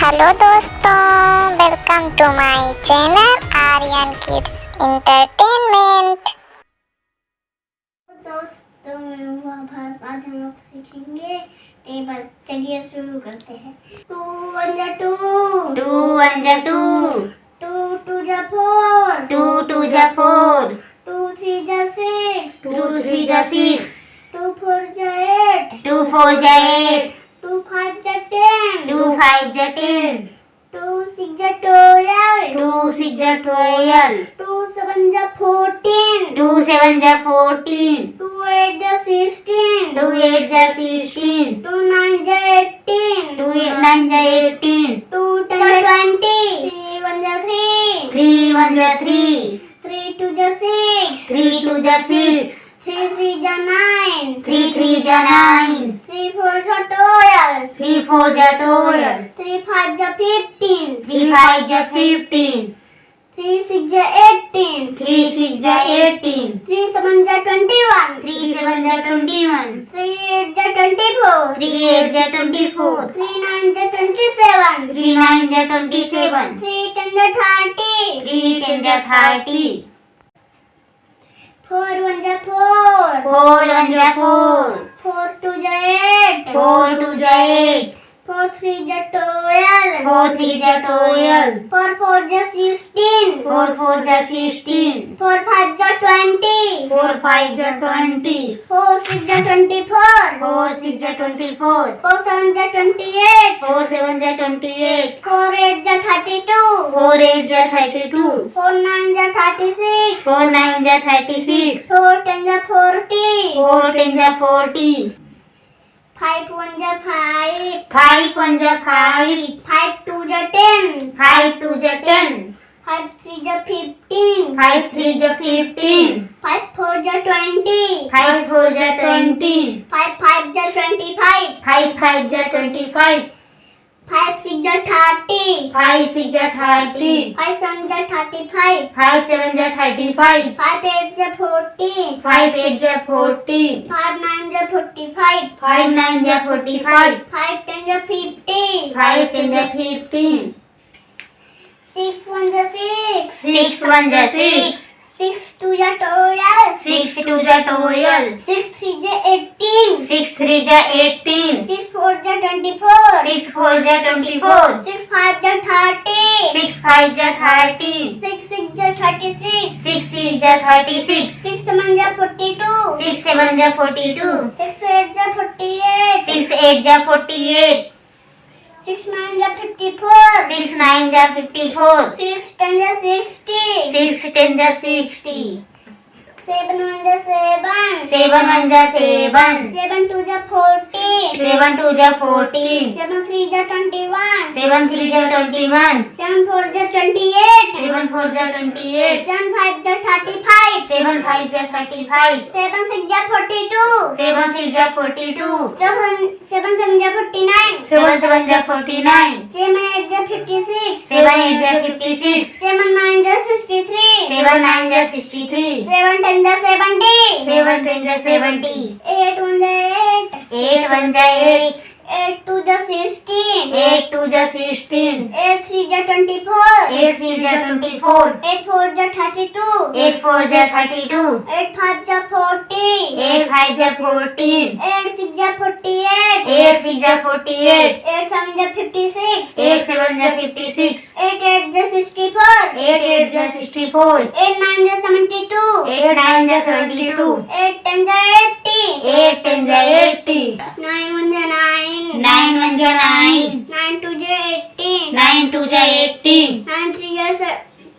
Hello दोस्तों, welcome to my channel Aryan kids entertainment. दोस्तों मैं हूँ आभास। आज हम लोग सीखेंगे टेबल। चलिए शुरू करते हैं। 2 1 जा 2, 2 1 जा 2, 2 2 जा 4, 2 2 जा 4, 2 3 जा 6, 2 3 जा 6, 2 4 जा 8, 2 4 जा 8, 2 5 जा 10, 2 5 जा 10, 2 6 जा 12, 2 6 जा 12, 2 7 जा 14, 2 7 जा 14, 2 8 जा 16, 2 8 जा 16, 2 9 जा 18, 2 9 जा 18, 2 10 जा 20, 3 1 जा 3, 3 1 जा 3, 3 2 जा 6, 3 2 जा 6, 3 3 जा 9, 3 3 जा 9, 3 4 जा 12, 3 4 जा 12, 3 5 जा 15, 3 5 जा 15, 3 6 जा 18, 3 6 जा 18, 3 7 जा 21, 3 7 जा 21, 3 8 जा 24, 3 8 जा 24, 3 9 जा 27, 3 9 जा 27, 3 10 जा 30, 3 10 जा 30, 4 1 जा 4, 4 1 जा 4, 4 2 जा 8, 4 2 जा 8, 4 3 जा 12, 4 3 जा 12, 4 4 जा 16, 4 4 जा 16, 4 5 जा 20, 4 5 जा 20, 4 6 जा 24, 4 6 जा 24, 4 7 जा 28, 4 7 जा 28, 4 8 जा 32, 4 8 जा 32, 4 9 जा 36, 4 9 जा 36, 4 10 जा 40, 4 10 जा 40, 5 1 जा 5, 5 1 जा 5, 5 2 जा 10, 5 2 जा 10, 5 3 जा 15, 5 3 जा 15, 5 4 जा 20, 5 4 जा 20, 5 5 जा 25, 5 5 जा 25, 5 6 जा 30, 5 6 जा 30, 5 7 जा 35, 5 7 जा 35, 5 8 जा 40, 5 8 जा 40, 5 9 जा 45, 5 9 जा 45, 5 10 जा 50, 5 10 जा 50, 6 1 जा 6, 6 1 जा 6, 6 2 जा 12, 6 2 जा 12, 6 3 जा 18, 6 3 जा 18, 6 4 जा 24, 6 4 जा 24, 6 5 जा 30, 6 5 जा 30, 6 6 जा 36, 6 6 जा 36, 6 7 जा 42, 6 7 जा 42, 6 8 जा 48, 6 8 जा 48, 6 9 जा 54, 6 9 जा 54, 6 10 जा 60, 6 10 जा 60, 7 1 जा 7, 7 1 जा 7, 7 2 जा 40, 7 2 जा 14, 7 3 जा 21, 7 3 जा 21, 7 4 जा 28, 7 4 जा 28, 7 5 जा 35, 7 5 जा 35, 7 6 जा 42, 7 6 जा 42, 7 7 जा 49, 7 7 जा 49, 7 8 जा 56, 7 8 जा 56, 7 9 जा 63, 7 9 जा 63, 7 10 जा 70, 7 10 जा 70, 8 1 जा 8, 8 1 जा 8, 8 2 जा 16, 8 2 जा 16, 8 3 जा 24, 8 3 जा 24, 8 4 जा 32, 8 4 जा 32, 8 5 जा 40, 8 5 जा 14, 8 6 जा 48, 8 6 जा 48, 8 7 जा 56, 8 7 जा 56, 8 8 जा 64, 8 8 जा 64, 8 9 जा 72, 8 9 जा 72, 8 10 जा 80, 8 10 जा 80, 9 1 जा 9, 9 1 जा 9, 9 2 जा 18, 9 2 जा 18, 9 3 जा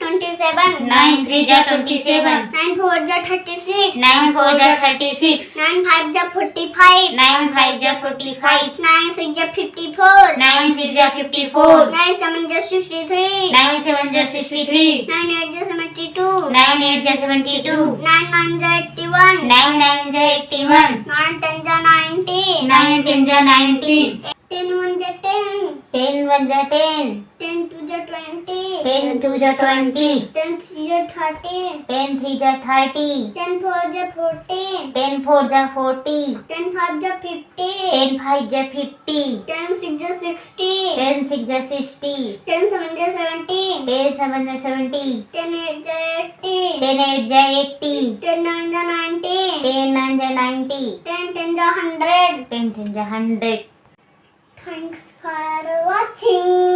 27, 9 3 जा 27, 9 4 जा 36, 9 4 जा 36, 9 5 जा 45, 9 5 जा 45, 9 6 जा 54, 9 6 जा 54, 9 7 जा 63, 9 7 जा 63, 9 8 जा 72, 9 8 जा 72, 9 9 जा 81, 9 9 जा 81, 9 10 जा 90, 9 10 जा 90, 10 1 जा 10, 10 1 जा 10, 10 2 जा 20, 10 2 जा 20, 10 3 जा 30, 10 3 जा 30, 10 4 जा 40, 10 4 जा 40, 10 5 जा 50, 10 5 जा 50, 10 6 जा 60, 10 6 जा 60, 10 7 जा 70, 10 7 जा 70, 10 8 जा 80, 10 8 जा 80, 10 9 जा 90, 10 9 जा 90, 10 10 जा 100. 10 10 जा 100. Thanks for watching.